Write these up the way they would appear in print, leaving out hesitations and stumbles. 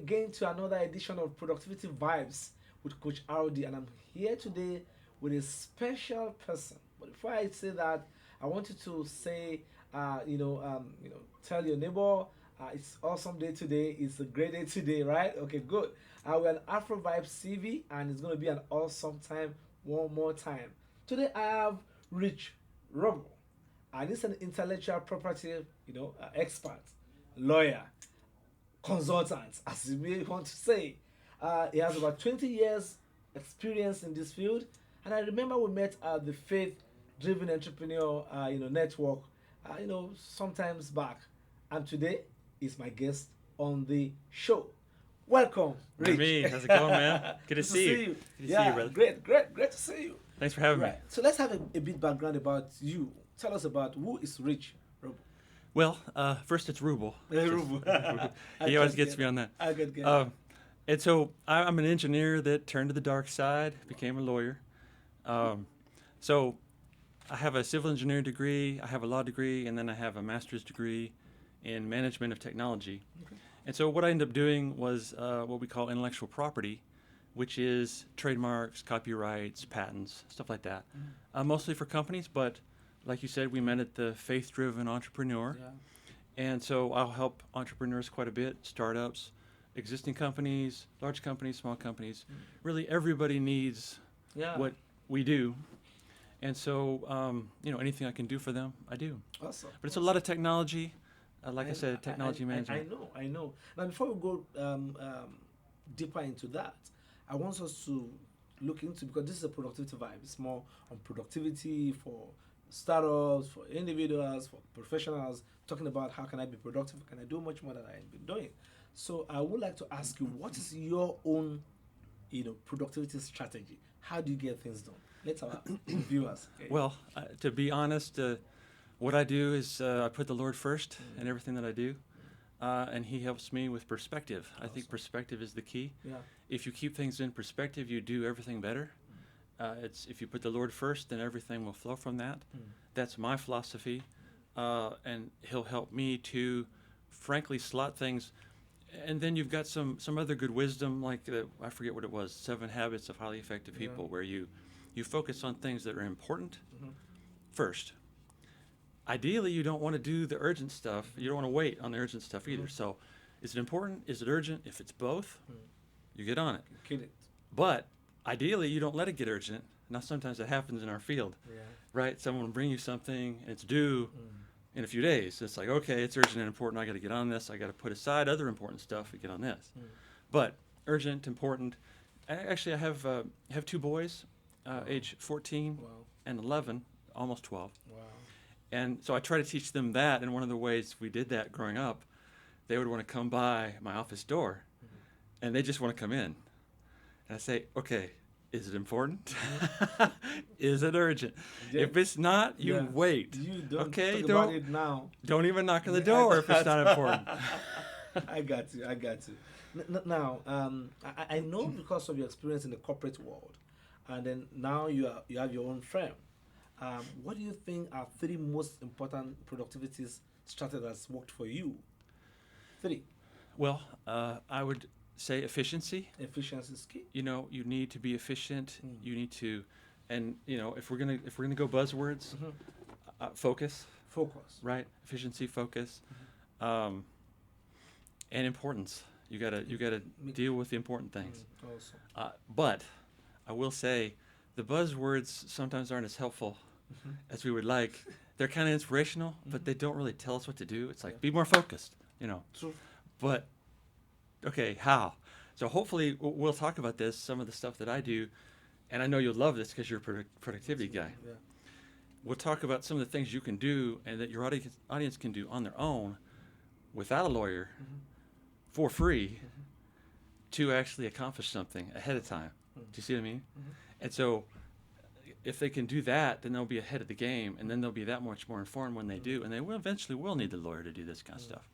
again to another edition of Productivity Vibes with Coach RD, and I'm here today with a special person. But before I say that, I want you to say, tell your neighbor, it's awesome day today. It's a great day today, right? Okay, good. We're an Afro Vibe CV, and it's going to be an awesome time one more time. Today I have Rich Ruble, and he's an intellectual property, expert, lawyer, consultant, as you may want to say. He has about 20 years experience in this field, and I remember we met at the Faith Driven Entrepreneur, network, sometimes back, and today is my guest on the show. Welcome, Rich. Me, how's it going, man? Good to Good to see you. see you. Good to see Yeah, you, brother. great to see you. Thanks for having me. Right. So let's have a bit background about you. Tell us about who is Rich Ruble. Well, first it's Ruble. Ruble. He always gets me on that. I get And so I'm an engineer that turned to the dark side, became a lawyer. So I have a civil engineering degree, I have a law degree, and then I have a master's degree in management of technology. Okay. And so what I ended up doing was what we call intellectual property, which is trademarks, copyrights, patents, stuff like that. Mostly for companies, but like you said, we met at the Faith-Driven Entrepreneur. Yeah. And so I'll help entrepreneurs quite a bit, startups, existing companies, large companies, small companies. Really, everybody needs Yeah. what we do. And so, anything I can do for them, I do. Awesome. But it's a lot of technology. Like I said, technology management. I know. Now, before we go deeper into that, I want us to look into, because this is a productivity vibe. It's more on productivity for startups, for individuals, for professionals. Talking about how can I be productive? Can I do much more than I've been doing? So I would like to ask you, what is your own, productivity strategy? How do you get things done? Let's our viewers. Okay. Well, to be honest, what I do is I put the Lord first in everything that I do, and He helps me with perspective. I think perspective is the key. Yeah. If you keep things in perspective, you do everything better. It's if you put the Lord first, then everything will flow from that. That's my philosophy, and He'll help me to, frankly, slot things. And then you've got some other good wisdom, like I forget what it was, 7 Habits of Highly Effective People, where you focus on things that are important first. Ideally, you don't want to do the urgent stuff. You don't want to wait on the urgent stuff either. So, is it important? Is it urgent? If it's both, you get on it. Kill it. But ideally, you don't let it get urgent. Now, sometimes that happens in our field, Yeah. right? Someone will bring you something, and it's due in a few days. It's like, okay, it's urgent and important. I got to get on this. I got to put aside other important stuff to get on this. But urgent, important. Actually, I have 2 boys, age 14 Wow. and 11, almost 12. Wow. And so I try to teach them that, and one of the ways we did that growing up, they would want to come by my office door, and they just want to come in. And I say, okay, is it important? Is it urgent? Yeah. If it's not, you wait. You don't Okay, talk don't about it now. don't even knock on the door if it's not important. I got you. Now, I know because of your experience in the corporate world, and then now you have your own firm. What do you think are 3 most important productivity strategies that's worked for you? 3. Well, I would say efficiency. Efficiency is key. You need to be efficient. You need to, and if we're gonna go buzzwords, focus. Focus. Right, efficiency, focus, and importance. You gotta deal with the important things. Also. But I will say, the buzzwords sometimes aren't as helpful as we would like. They're kind of inspirational, but they don't really tell us what to do. It's like, be more focused, True. But okay, how? So hopefully we'll talk about this, some of the stuff that I do, and I know you'll love this because you're a productivity guy. Yeah. We'll talk about some of the things you can do and that your audience can do on their own without a lawyer for free to actually accomplish something ahead of time. Do you see what I mean? And so if they can do that, then they'll be ahead of the game, and then they'll be that much more informed when they do, and they will eventually need the lawyer to do this kind of stuff.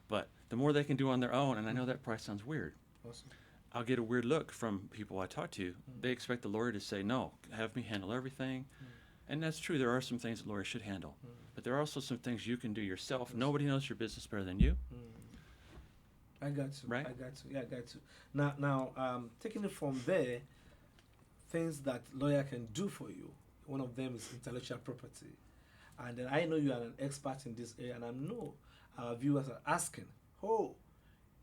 But the more they can do on their own, and I know that probably sounds weird. Awesome. I'll get a weird look from people I talk to. They expect the lawyer to say, no, have me handle everything. And that's true. There are some things that lawyers should handle. But there are also some things you can do yourself. Nobody knows your business better than you. I got you. Right? I got you. Yeah, I got you. Now, taking it from there, things that lawyer can do for you. One of them is intellectual property, and then I know you are an expert in this area, and I know our viewers are asking, "Oh,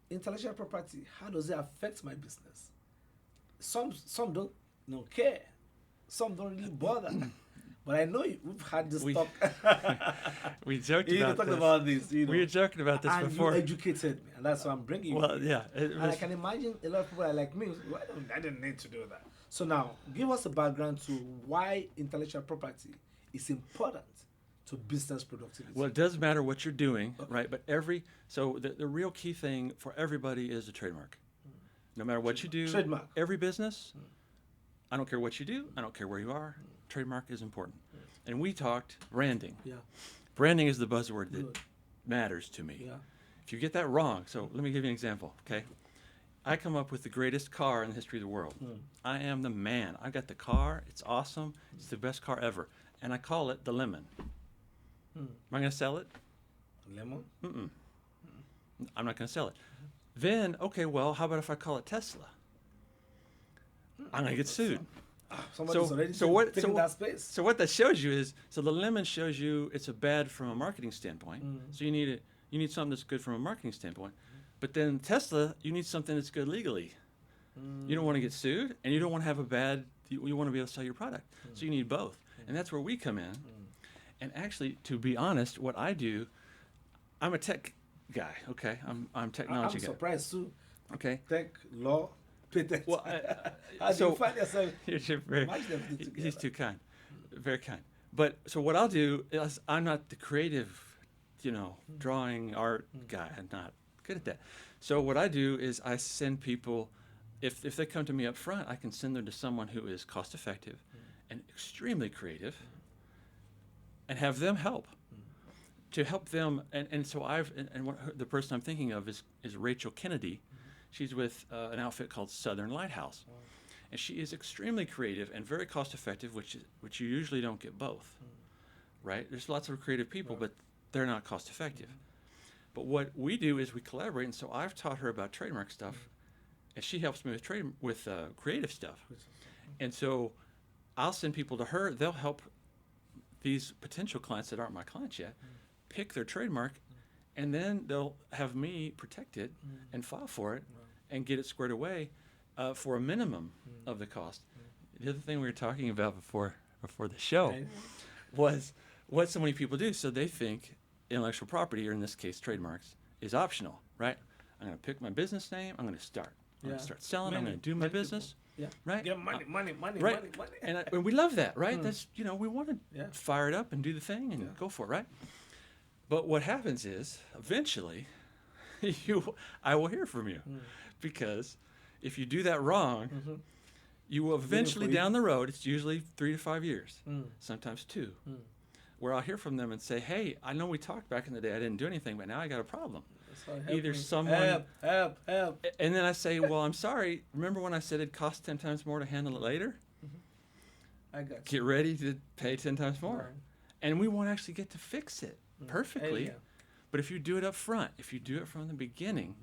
intellectual property, how does it affect my business?" Some don't care, some don't really bother. But I know we've had this We talk. we joked You know, about talked this. about this. You know, We were joking about this and before. you educated me, and that's why I'm bringing you. Well, here. yeah, it And I was, can imagine a lot of people are like me. I didn't need to do that. So now, give us a background to why intellectual property is important to business productivity. well, it does matter what you're doing, right? But the real key thing for everybody is a trademark. No matter what you do, Trademark. every business, I don't care what you do, I don't care where you are, trademark is important. And we talked branding. Yeah. Branding is the buzzword that Good. matters to me. Yeah. If you get that wrong, so let me give you an example, okay? I come up with the greatest car in the history of the world. I am the man. I got the car. It's awesome. It's the best car ever. And I call it the Lemon. Am I going to sell it? Lemon. Mm-mm. I'm not going to sell it. Then, okay, well, how about if I call it Tesla? I'm going to get sued. Somebody's already taking that space. So what that shows you is, so the lemon shows you it's a bad from a marketing standpoint. So you need something that's good from a marketing standpoint. But then Tesla, you need something that's good legally. You don't want to get sued, and you don't want to have a bad. You want to be able to sell your product. So you need both, and that's where we come in. And actually, to be honest, what I do, I'm a tech guy. Okay, I'm technology I'm guy. surprised too. Okay. Tech, law, patent. Well, How do so you find yourself? you're very, Match them together. he's too kind, very kind. But so what I'll do is I'm not the creative, drawing art guy. I'm not good at that. So what I do is I send people, if they come to me up front, I can send them to someone who is cost effective and extremely creative, and have them help. To help them, and so the person I'm thinking of is Rachel Kennedy. She's with an outfit called Southern Lighthouse, and she is extremely creative and very cost effective, which you usually don't get both, right? There's lots of creative people, but they're not cost effective. But what we do is we collaborate, and so I've taught her about trademark stuff, and she helps me with creative stuff, and so I'll send people to her. They'll help these potential clients that aren't my clients yet pick their trademark, and then they'll have me protect it and file for it and get it squared away for a minimum of the cost. The other thing we were talking about before the show was what so many people do. So they think intellectual property, or in this case trademarks, is optional, right? I'm going to pick my business name. I'm going to start. I'm going to start selling. I'm going to do my business. Yeah. Right? Get money, Right. money. And we love that, right? That's, we want to fire it up and do the thing and go for it, right? But what happens is, eventually, I will hear from you. Because if you do that wrong, you will eventually down the road, it's usually 3 to 5 years, sometimes 2, where I'll hear from them and say, hey, I know we talked back in the day, I didn't do anything, but now I got a problem. Either someone help. And then I say, well, I'm sorry, remember when I said it cost 10 times more to handle it later? I got you. Get ready to pay 10 times more. And we won't actually get to fix it perfectly. But if you do it up front, if you do it from the beginning,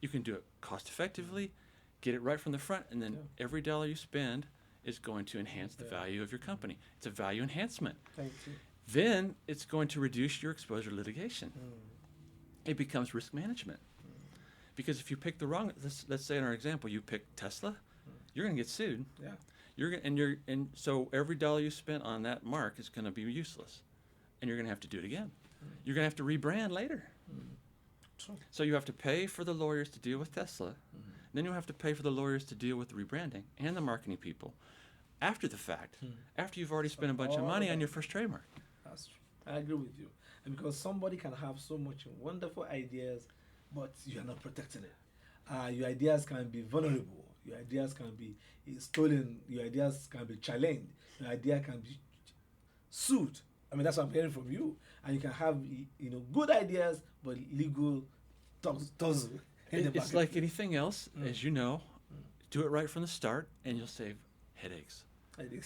you can do it cost effectively, get it right from the front, and then every dollar you spend is going to enhance the value of your company. It's a value enhancement. Thank you. Then it's going to reduce your exposure to litigation. It becomes risk management. Because if you pick the wrong, let's say in our example, you pick Tesla, you're going to get sued. Yeah. And so every dollar you spent on that mark is going to be useless, and you're going to have to do it again. You're going to have to rebrand later. True. So you have to pay for the lawyers to deal with Tesla. Then you'll have to pay for the lawyers to deal with the rebranding and the marketing people after the fact, after you've already spent a bunch of money on your first trademark. That's true. I agree with you. And because somebody can have so much wonderful ideas, but you are not protecting it. Your ideas can be vulnerable. Your ideas can be stolen. Your ideas can be challenged. Your idea can be sued. I mean, that's what I'm hearing from you. And you can have, good ideas, but legal tussle. It's like anything else, as you know, do it right from the start, and you'll save headaches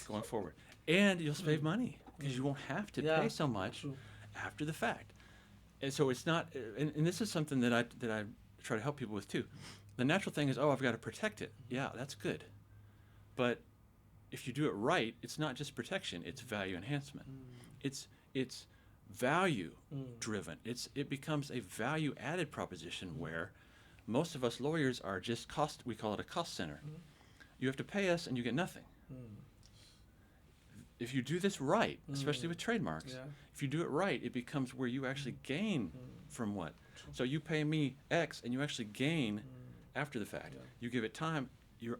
going forward. And you'll save money, because you won't have to pay so much after the fact. And so it's not, and this is something that I try to help people with too. The natural thing is, oh, I've got to protect it. Yeah, that's good. But if you do it right, it's not just protection, it's value enhancement. It's value driven. It becomes a value added proposition where most of us lawyers are just cost, we call it a cost center. You have to pay us and you get nothing. If you do this right, especially with trademarks, if you do it right, it becomes where you actually gain from what? So you pay me X and you actually gain after the fact. You give it time,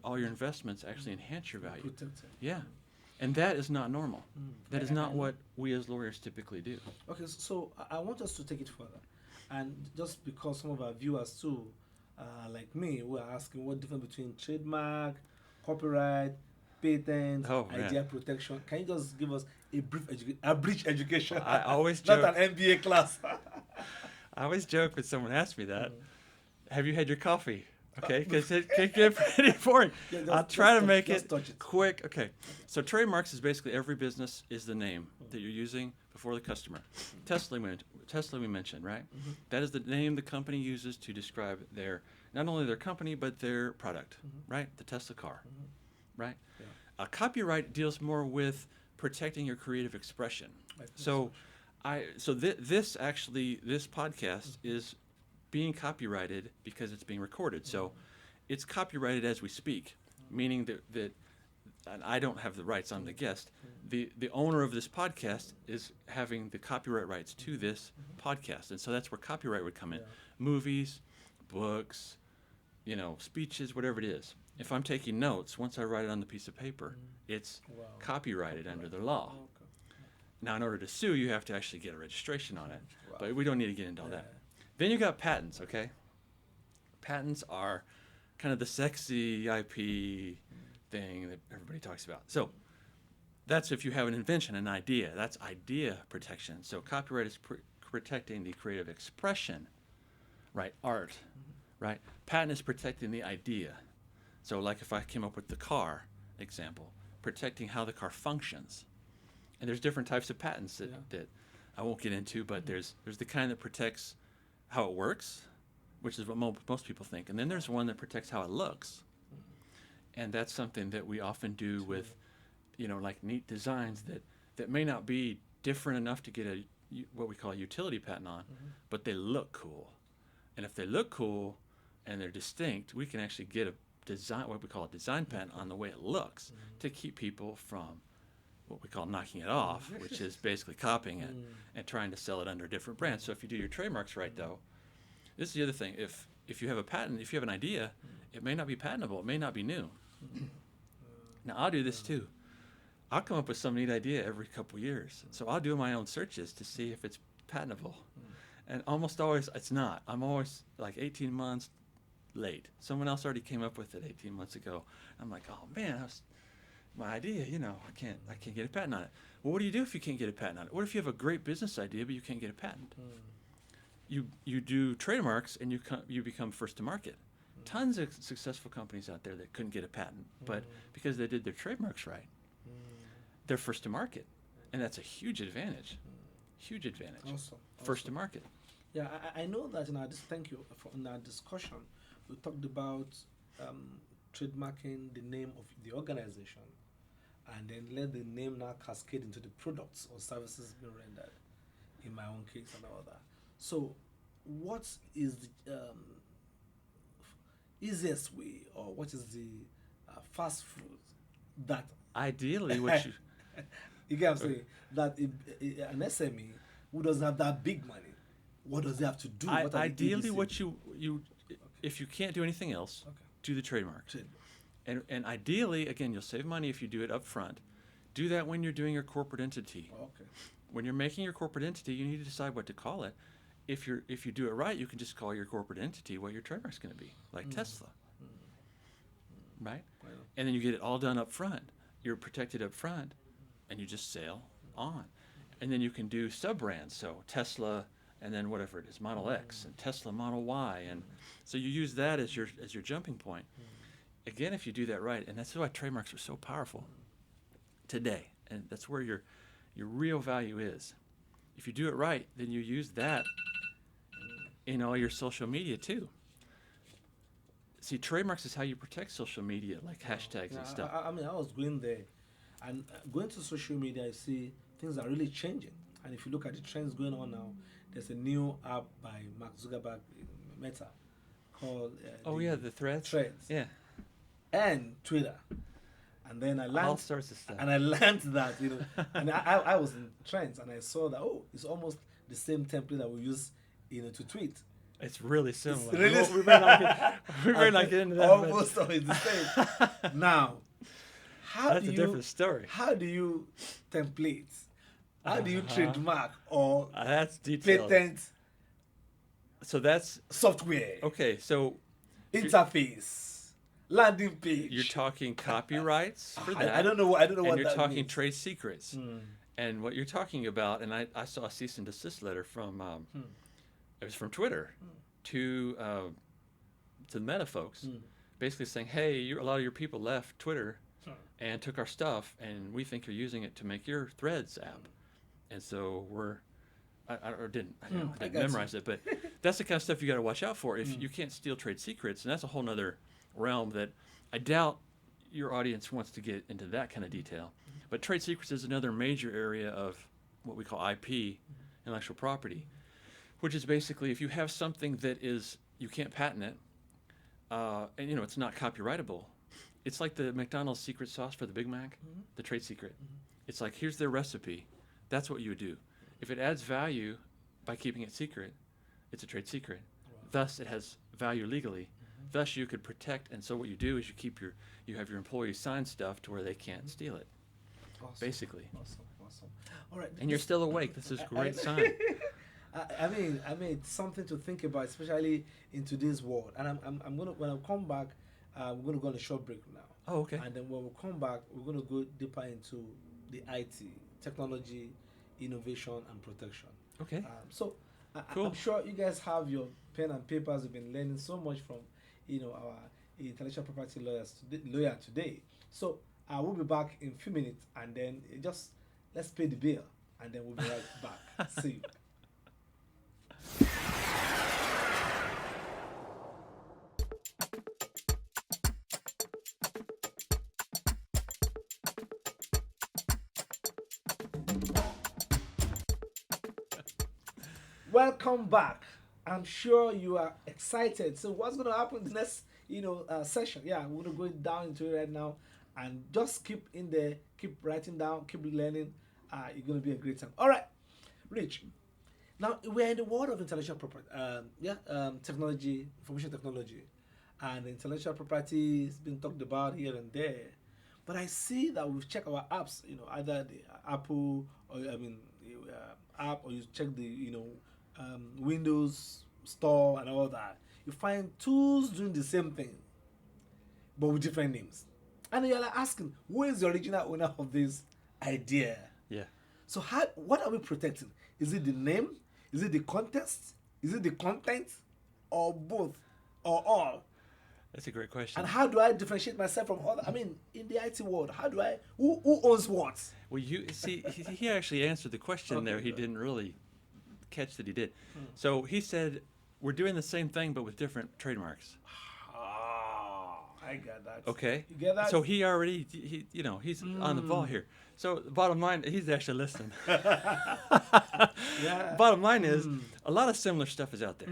all your investments actually enhance your value. Yeah. And that is not normal. That is not what we as lawyers typically do. Okay, so I want us to take it further. And just because some of our viewers too, like me, who are asking what difference between trademark, copyright, patent, idea protection. Can you just give us a brief education? I always joke. Not an MBA class. I always joke when someone asks me that. Have you had your coffee? Okay, because it can get pretty boring. I'll try to make it quick. Okay, so trademarks is basically every business is the name that you're using before the customer. Tesla we mentioned, right? That is the name the company uses to describe not only their company but their product, right? The Tesla car, right? Yeah. Copyright deals more with protecting your creative expression. So, this podcast is being copyrighted because it's being recorded. So it's copyrighted as we speak, meaning that and I don't have the rights, I'm the guest. The owner of this podcast is having the copyright rights to this podcast. And so that's where copyright would come in. Movies, books, speeches, whatever it is. If I'm taking notes, once I write it on the piece of paper, it's copyrighted under the law. Now, in order to sue, you have to actually get a registration on it. But we don't need to get into all that. Then you got patents, okay? Patents are kind of the sexy IP thing that everybody talks about. So that's if you have an invention, an idea. That's idea protection. So copyright is protecting the creative expression, right? Art, right? Patent is protecting the idea. So like if I came up with the car example, protecting how the car functions. And there's different types of patents that I won't get into, but there's the kind that protects how it works, which is what most people think. And then there's one that protects how it looks. And that's something that we often do with, like neat designs that may not be different enough to get what we call a utility patent on, but they look cool. And if they look cool and they're distinct, we can actually get a design, what we call a design patent on the way it looks to keep people from what we call knocking it off, which is basically copying it and trying to sell it under a different brand. So if you do your trademarks right, though, this is the other thing. If you have a patent, if you have an idea, it may not be patentable. It may not be new. Now, I'll do this too. I'll come up with some neat idea every couple years. So I'll do my own searches to see if it's patentable. And almost always, it's not. I'm always like 18 months late. Someone else already came up with it 18 months ago. I'm like, oh, man, my idea, I can't get a patent on it. Well, what do you do if you can't get a patent on it? What if you have a great business idea but you can't get a patent? You do trademarks and you become first to market. Tons of successful companies out there that couldn't get a patent, but because they did their trademarks right, they're first to market, and that's a huge advantage. Huge advantage. First to market. Yeah, I know that. Thank you for in our discussion. We talked about trademarking the name of the organization, and then let the name now cascade into the products or services being rendered. In my own case and all that. So, what is the easiest way, or what is the fast food that ideally what you get what I'm saying, that an SME who doesn't have that big money, what does he have to do? Ideally, what you if you can't do anything else, do the trademark. And ideally, again, you'll save money if you do it up front. Do that when you're doing your corporate entity. When you're making your corporate entity, you need to decide what to call it. If you do it right, you can just call your corporate entity what your trademark's going to be, like Tesla, right? And then you get it all done up front. You're protected up front, and you just sail on. And then you can do sub-brands, so Tesla, and then whatever it is, Model X, and Tesla Model Y, and so you use that as your jumping point. Again, if you do that right, and that's why trademarks are so powerful today, and that's where your real value is. If you do it right, then you use that in all your social media too. see, trademarks is how you protect social media, like hashtags Yeah, and stuff. I mean, I was going there, and going to social media, I see things are really changing. And if you look at the trends going on now, there's a new app by Mark Zuckerberg, Meta, called Oh yeah, the threads. Threads, Yeah, and Twitter. And then I all learned, sorts of stuff. and I learned that, and I was in trends, and I saw that, oh, it's almost the same template that we use, to tweet. It's really similar. really we may not get, we may not get into that. Almost always the same. Now, how That's do a you different story. how do you template? How do you trademark or That's detailed. patent So that's software, okay. So interface, landing page? you're talking copyrights for that. I don't know. I don't know and what you're that talking means. trade secrets. And what you're talking about, and I saw a cease and desist letter from it was from Twitter to the Meta folks, basically saying, hey, a lot of your people left Twitter and took our stuff, and we think you're using it to make your Threads app. And so I didn't memorize it, but that's the kind of stuff you got to watch out for. If you can't steal trade secrets, and that's a whole nother realm that I doubt your audience wants to get into that kind of detail. But trade secrets is another major area of what we call IP, intellectual property, which is basically if you have something that you can't patent it, and it's not copyrightable. It's like the McDonald's secret sauce for the Big Mac, the trade secret. It's like, here's their recipe. That's what you would do. If it adds value by keeping it secret, it's a trade secret. Wow. Thus, it has value legally. Thus, you could protect. And so, what you do is you have your employees sign stuff to where they can't steal it. Awesome. Basically. Awesome. All right. And you're still awake. This is a great sign. I mean, it's something to think about, especially in today's world. And I'm gonna, when I come back, we're gonna go on a short break now. Oh, okay. And then when we come back, we're gonna go deeper into the IT, technology, innovation, and protection. Okay. So Cool. I'm sure you guys have your pen and papers. You've been learning so much from, our intellectual property lawyer today. So we'll be back in a few minutes, and then just let's pay the bill, and then we'll be right back. See you. Welcome back. I'm sure you are excited. So what's going to happen in the next, session? Yeah, we're going to go down into it right now, and just keep in there, keep writing down, keep learning. It's going to be a great time. All right, Rich. Now we're in the world of intellectual property. Technology, information technology, and intellectual property is being talked about here and there. But I see that we've checked our apps. Either the Apple or app, or you check the Windows Store and all that. You find tools doing the same thing, but with different names. And you're like asking, who is the original owner of this idea? Yeah. So what are we protecting? Is it the name? Is it the context? Is it the content? Or both? Or all? That's a great question. And how do I differentiate myself from other? I mean, in the IT world, who owns what? Well, you see, he actually answered the question there. He didn't really catch that he did. So he said, we're doing the same thing, but with different trademarks. I got that. Okay. You get that? So he's on the ball here. So the bottom line, he's actually listening. Yeah. Bottom line is, a lot of similar stuff is out there.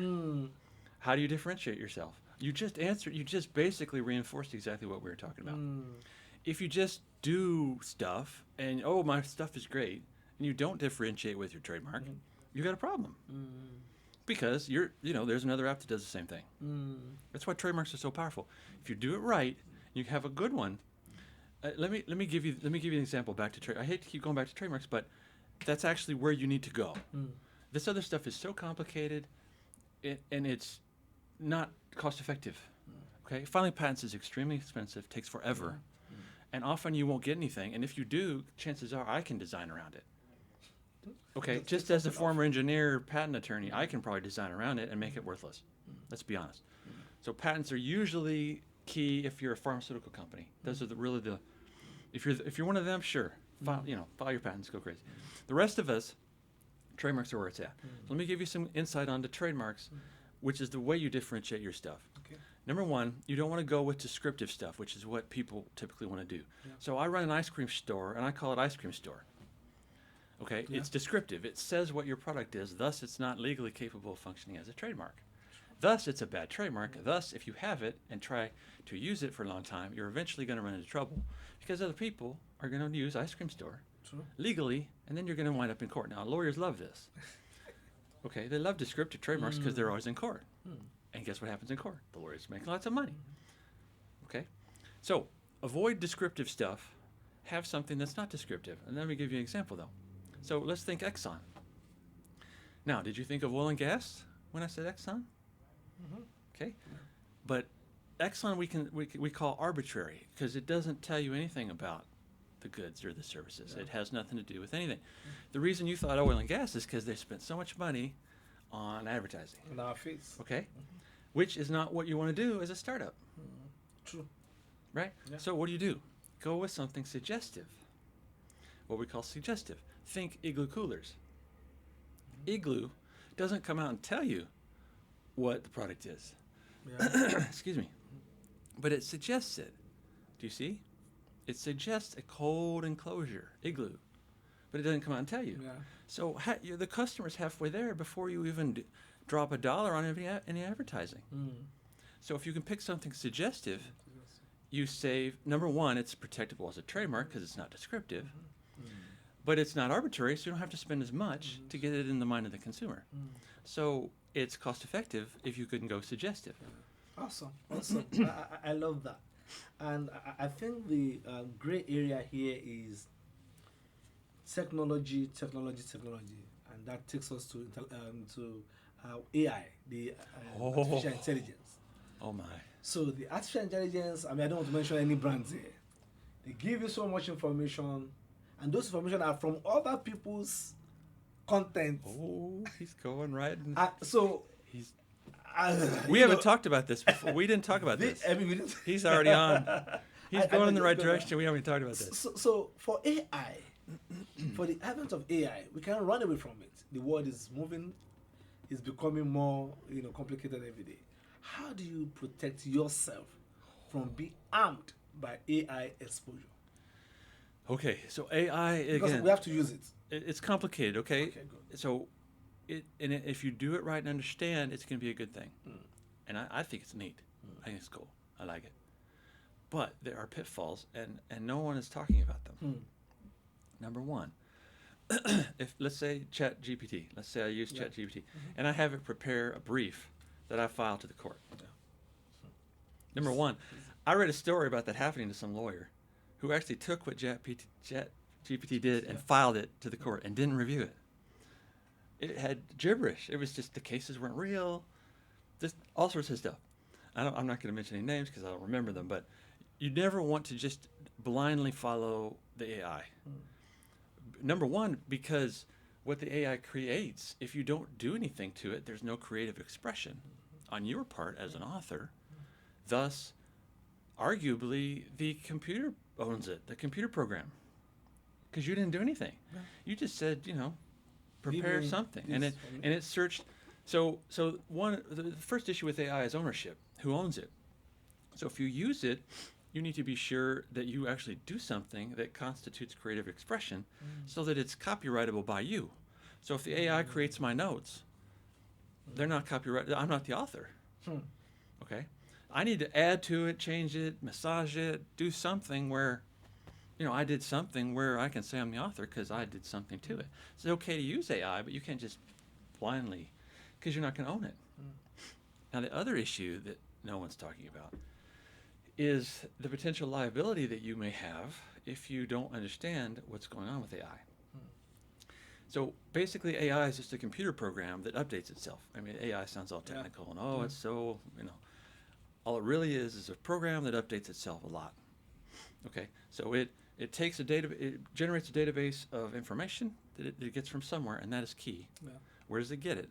How do you differentiate yourself? You just basically reinforced exactly what we were talking about. If you just do stuff and, my stuff is great, and you don't differentiate with your trademark, you got a problem. Because there's another app that does the same thing. That's why trademarks are so powerful. If you do it right, you have a good one. Let me give you an example back to trade. I hate to keep going back to trademarks, but that's actually where you need to go. This other stuff is so complicated, and it's not cost effective. Okay, filing patents is extremely expensive, takes forever, and often you won't get anything. And if you do, chances are I can design around it. Okay, just as a former engineer, patent attorney, I can probably design around it and make it worthless. Let's be honest. So patents are usually key if you're a pharmaceutical company. Those are if you're one of them, sure, file your patents, go crazy. The rest of us, trademarks are where it's at. So let me give you some insight onto trademarks, which is the way you differentiate your stuff. Okay. Number one, you don't want to go with descriptive stuff, which is what people typically want to do. Yeah. So I run an ice cream store, and I call it ice cream store. Okay, Yeah. it's descriptive. It says what your product is. Thus, it's not legally capable of functioning as a trademark. Thus, it's a bad trademark. Thus, if you have it and try to use it for a long time, you're eventually going to run into trouble because other people are going to use ice cream store True. legally, and then you're going to wind up in court. Now, lawyers love this. Okay, they love descriptive trademarks because they're always in court. And guess what happens in court? The lawyers make lots of money. Okay, so avoid descriptive stuff. Have something that's not descriptive. And let me give you an example, though. So let's think Exxon. Now, did you think of oil and gas when I said Exxon? Okay, but Exxon we call arbitrary because it doesn't tell you anything about the goods or the services. Yeah. It has nothing to do with anything. The reason you thought oil and gas is because they spent so much money on advertising. In our face. Okay, which is not what you want to do as a startup, True. right? Yeah. So what do? Go with something suggestive. What we call suggestive. Think igloo coolers. Igloo doesn't come out and tell you what the product is. Yeah. Excuse me. But it suggests it. Do you see? It suggests a cold enclosure, igloo. But it doesn't come out and tell you. Yeah. So you're the customer's halfway there before you even drop $1 on any advertising. So if you can pick something suggestive, you save, number one, it's protectable as a trademark because it's not descriptive. But it's not arbitrary, so you don't have to spend as much to get it in the mind of the consumer. So it's cost effective if you can go suggestive. Awesome. I love that. And I think the gray area here is technology, and that takes us to AI, the artificial intelligence. Oh my. So the artificial intelligence, I mean, I don't want to mention any brands here. They give you so much information, and those information are from other people's content. Oh, he's going right. So He's. we We haven't talked about this before. We didn't talk about this. I mean, we didn't. He's already on. He's I going in the right know. direction. We haven't talked about this. So for AI, for the advent of AI, we can't run away from it. The world is moving, it's becoming more complicated every day. How do you protect yourself from being armed by AI exposure? Okay, so AI Because again. we have to use it. It's complicated. Okay. Okay, good. So, if you do it right and understand, it's going to be a good thing. And I think it's neat. I think it's cool. I like it. But there are pitfalls, and no one is talking about them. Number one, if let's say Chat GPT, let's say I use Chat GPT, and I have it prepare a brief that I file to the court. Number one, I read a story about that happening to some lawyer who actually took what Chat GPT did and filed it to the court and didn't review it. It had gibberish. It was just the cases weren't real, just all sorts of stuff. I'm not going to mention any names because I don't remember them, but you never want to just blindly follow the AI. Number one, because what the AI creates, if you don't do anything to it, there's no creative expression on your part as an author. Thus, arguably, the computer owns it, the computer program, because you didn't do anything. You just said, prepare something, and it searched. So the first issue with AI is ownership. Who owns it? So if you use it, you need to be sure that you actually do something that constitutes creative expression so that it's copyrightable by you. So if the AI creates my notes, they're not copyrighted. I'm not the author. Okay? I need to add to it, change it, massage it, do something where, I did something where I can say I'm the author because I did something to it. It's okay to use AI, but you can't just blindly, because you're not going to own it. Now, the other issue that no one's talking about is the potential liability that you may have if you don't understand what's going on with AI. So basically, AI is just a computer program that updates itself. I mean, AI sounds all technical and it's so, all it really is a program that updates itself a lot. Okay, so it takes it generates a database of information that it gets from somewhere, and that is key. Where does it get it?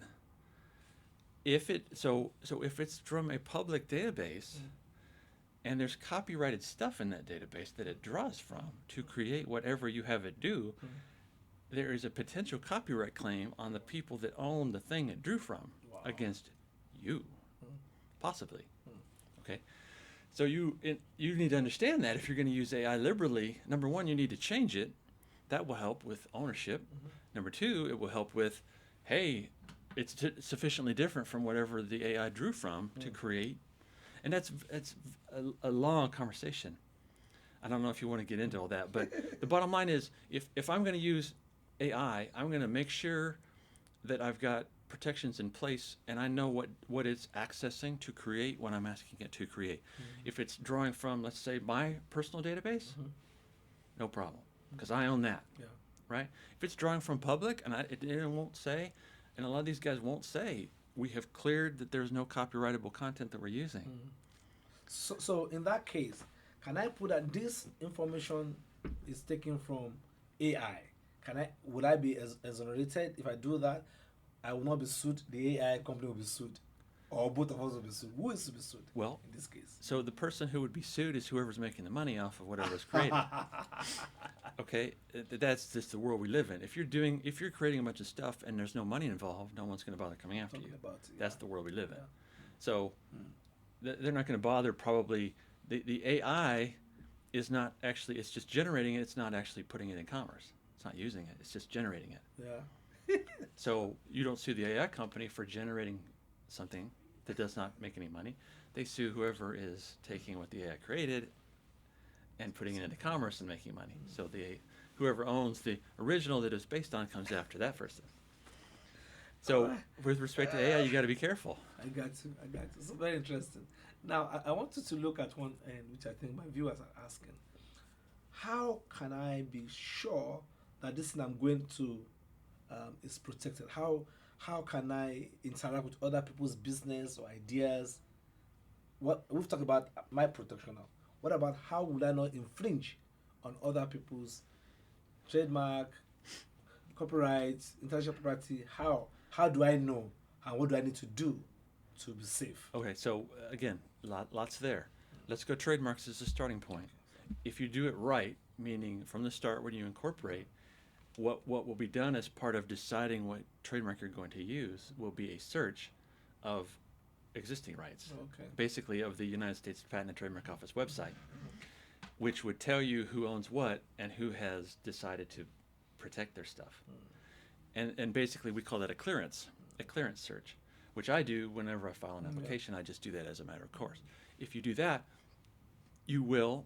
If it's from a public database, and there's copyrighted stuff in that database that it draws from to create whatever you have it do, there is a potential copyright claim on the people that own the thing it drew from against you, possibly. Okay. So you need to understand that if you're going to use AI liberally, number one, you need to change it. That will help with ownership. Number two, it will help with, hey, it's sufficiently different from whatever the AI drew from to create. And that's a long conversation. I don't know if you want to get into all that, but the bottom line is, if I'm going to use AI, I'm going to make sure that I've got protections in place and I know what it's accessing to create when I'm asking it to create. If it's drawing from, let's say, my personal database, no problem, because I own that, Yeah. right? If it's drawing from public, and it won't say, and a lot of these guys won't say, we have cleared that there's no copyrightable content that we're using. So in that case, can I put that this information is taken from AI? Would I be exonerated if I do that? I will not be sued. The AI company will be sued, or both of us will be sued. Who is to be sued? Well, in this case, so the person who would be sued is whoever's making the money off of whatever's created. Okay, that's just the world we live in. If you're creating a bunch of stuff and there's no money involved, no one's going to bother coming after you. That's the world we live in. So they're not going to bother. Probably the AI is not actually. It's just generating it. It's not actually putting it in commerce. It's not using it. It's just generating it. Yeah. So you don't sue the AI company for generating something that does not make any money. They sue whoever is taking what the AI created and putting it into commerce and making money. So whoever owns the original that it's based on comes after that person. So with respect to AI, you got to be careful. I got you. It's very interesting. Now, I wanted to look at one end, which I think my viewers are asking. How can I be sure that this thing I'm going to is protected? How can I interact with other people's business or ideas? What we've talked about my protection now. What about how would I not infringe on other people's trademark, copyright, intellectual property? How do I know, and what do I need to do to be safe? Okay, so again, lots there. Let's go trademarks as a starting point. If you do it right, meaning from the start when you incorporate, what will be done as part of deciding what trademark you're going to use will be a search of existing rights, basically of the United States Patent and Trademark Office website, which would tell you who owns what and who has decided to protect their stuff. And basically we call that a clearance search, which I do whenever I file an application. I just do that as a matter of course. If you do that, you will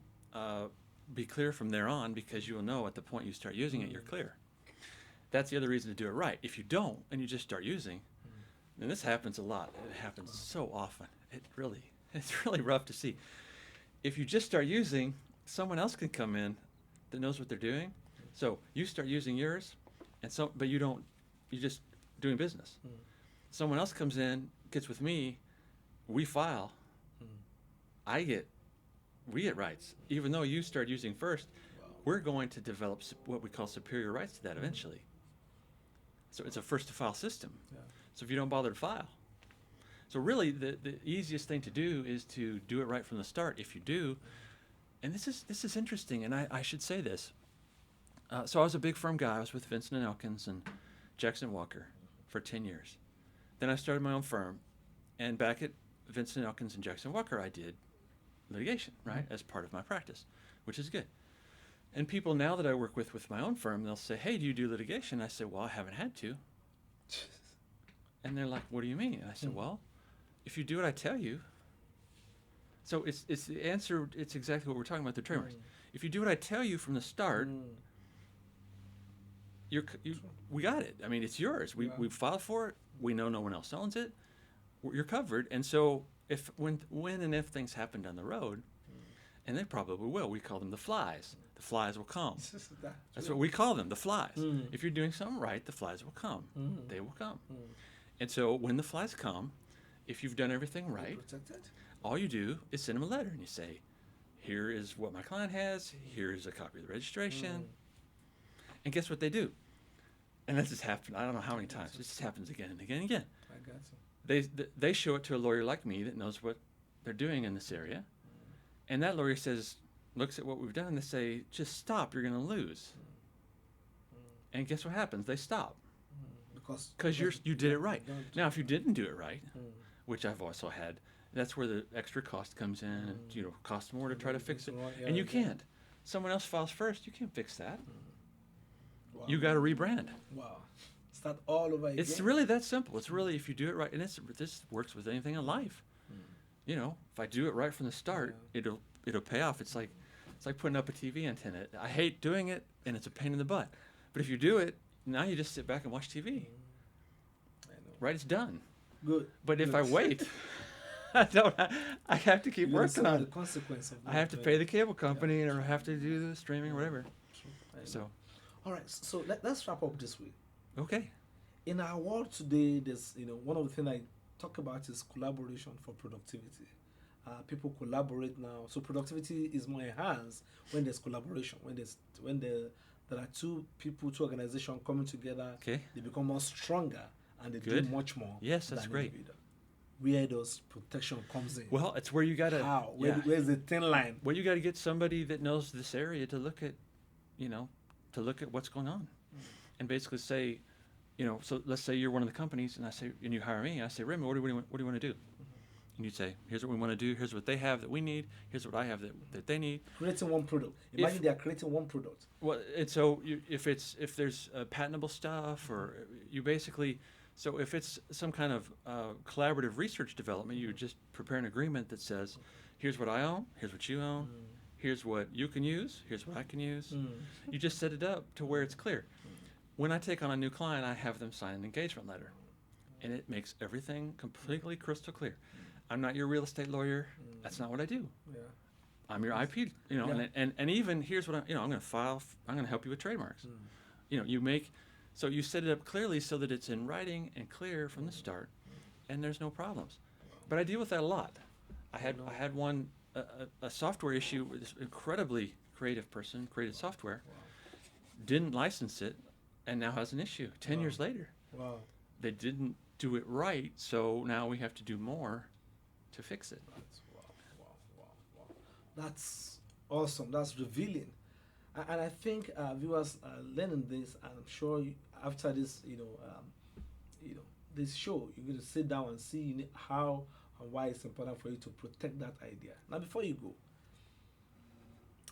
be clear from there on, because you will know at the point you start using it, you're clear. That's the other reason to do it right. If you don't and you just start using, and this happens a lot. It happens so often. It's really rough to see. If you just start using, someone else can come in that knows what they're doing. So you start using yours, but you're just doing business. Someone else comes in, gets with me, we file. We get rights. Even though you start using first, we're going to develop what we call superior rights to that eventually. So it's a first to file system. So if you don't bother to file. So really the easiest thing to do is to do it right from the start. If you do, and this is interesting, and I should say this. So I was a big firm guy. I was with Vincent & Elkins and Jackson Walker for 10 years. Then I started my own firm, and back at Vincent & Elkins and Jackson Walker, I did litigation, right, as part of my practice, which is good. And people now that I work with my own firm, they'll say, hey, do you do litigation? I say, well, I haven't had to. And they're like, what do you mean? And I said, well, if you do what I tell you. So it's the answer, it's exactly what we're talking about, the trademarks. If you do what I tell you from the start, we got it. I mean, it's yours. We filed for it. We know no one else owns it. You're covered. And so when and if things happen down the road, and they probably will, we call them the flies. The flies will come. That's what we call them, the flies. If you're doing something right, the flies will come. They will come. And so when the flies come, if you've done everything right, all you do is send them a letter and you say, here is what my client has, here is a copy of the registration. And guess what they do? And this has happened, I don't know how many times. This just happens again and again and again. I got you. They show it to a lawyer like me that knows what they're doing in this area. And that lawyer looks at what we've done, and they say, just stop, you're going to lose. And guess what happens? They stop. Because you did it right. Now, if you didn't do it right, which I've also had That's where the extra cost comes in, and costs more to try to fix it, Yeah, and you yeah. can't. Someone else files first. You can't fix that. Wow. You got to rebrand. Wow. Start all over again. It's really that simple. It's really, if you do it right, and this works with anything in life. If I do it right from the start, it'll pay off. It's like putting up a TV antenna. I hate doing it, and it's a pain in the butt. But if you do it, now you just sit back and watch TV. I know. Right? It's done. Good. But if Good. I wait, I have to keep You're working gonna on see it. the consequence of I have to that, pay right? the cable company, or I have to do the streaming or whatever. True. I know. So, All right. So let's wrap up this way. okay. In our world today, there's one of the things I talk about is collaboration for productivity. People collaborate now, so productivity is more enhanced when there's collaboration. There are two people, two organizations coming together. Okay. They become more stronger and they Good. do much more. Yes, that's than great. individual. Where does protection comes in? Well, it's where you got to. How? Yeah. Where's the thin line? Well, you got to get somebody that knows this area to look at, what's going on, and basically say, so let's say you're one of the companies, and you hire me, and I say, Remy, what do you want to do? And you say, here's what we want to do. Here's what they have that we need. Here's what I have that they need. Creating one product. Imagine they are creating one product. Well, and so if there's patentable stuff, or you basically, so if it's some kind of collaborative research development, you just prepare an agreement that says, here's what I own, here's what you own, here's what you can use, here's what I can use. You just set it up to where it's clear. When I take on a new client, I have them sign an engagement letter, and it makes everything completely crystal clear. I'm not your real estate lawyer. That's not what I do. Yeah. I'm your IP, Yeah. and even here's what I'm going to file. I'm going to help you with trademarks. So you set it up clearly so that it's in writing and clear from the start, and there's no problems. But I deal with that a lot. I had one a software issue with this incredibly creative person created software, didn't license it, and now has an issue 10 years later. Wow. They didn't do it right, so now we have to do more to fix it. Wow. That's awesome. That's revealing. And I think viewers are learning this, and I'm sure after this, this show, you're going to sit down and see how and why it's important for you to protect that idea. Now, before you go,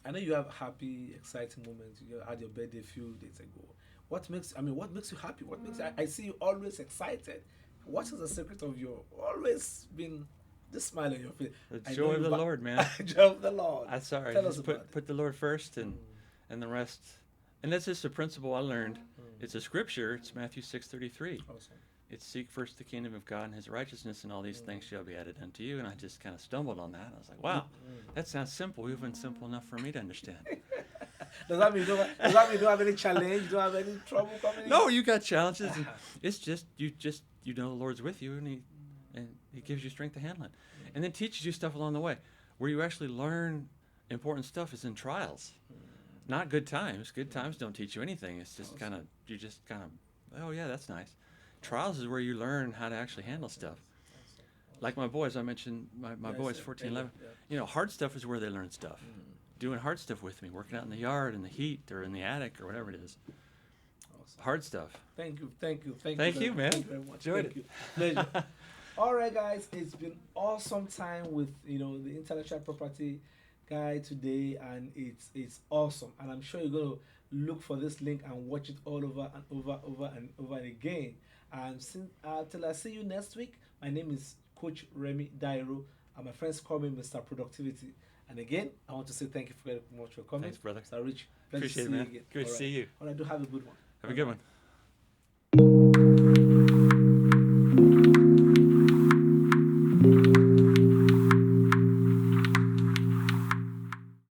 I know you have happy, exciting moments. You had your birthday a few days ago. What makes you happy? What makes I see you always excited. What is the secret of your always been this smile on your face? The joy of the Lord, man. Joy of the Lord. I'm sorry. Tell us Just about it. put the Lord first, and the rest. And that's just a principle I learned. It's a scripture. It's Matthew 6:33. Awesome. It's seek first the kingdom of God and His righteousness, and all these things shall be added unto you. And I just kind of stumbled on that. I was like, wow, that sounds simple, even simple enough for me to understand. Does that mean you don't have any challenge? You don't have any trouble coming in? No, you got challenges. And it's just you know the Lord's with you, and He gives you strength to handle it, and then teaches you stuff along the way. Where you actually learn important stuff is in trials, not good times. Good times don't teach you anything. It's just kind of oh yeah, that's nice. Trials is where you learn how to actually handle stuff. Like my boys, I mentioned my boys, 14, 11. Yeah. Hard stuff is where they learn stuff. Doing hard stuff with me, working out in the yard, in the heat, or in the attic, or whatever it is. Awesome. Hard stuff. Thank you, Thank you, very man. Thank you very much. Enjoyed Thank you. Pleasure. All right, guys, it's been awesome time with the intellectual property guy today, and it's awesome. And I'm sure you're gonna look for this link and watch it all over and over and over again. And till I see you next week, my name is Coach Remy Dairo, and my friends call me Mr. Productivity. And again, I want to say thank you very much for coming. Thanks, brother. Mr. Rich, pleasure Appreciate to it, see man. you again. Good to All see you. All right, do have a good one. Have a good one.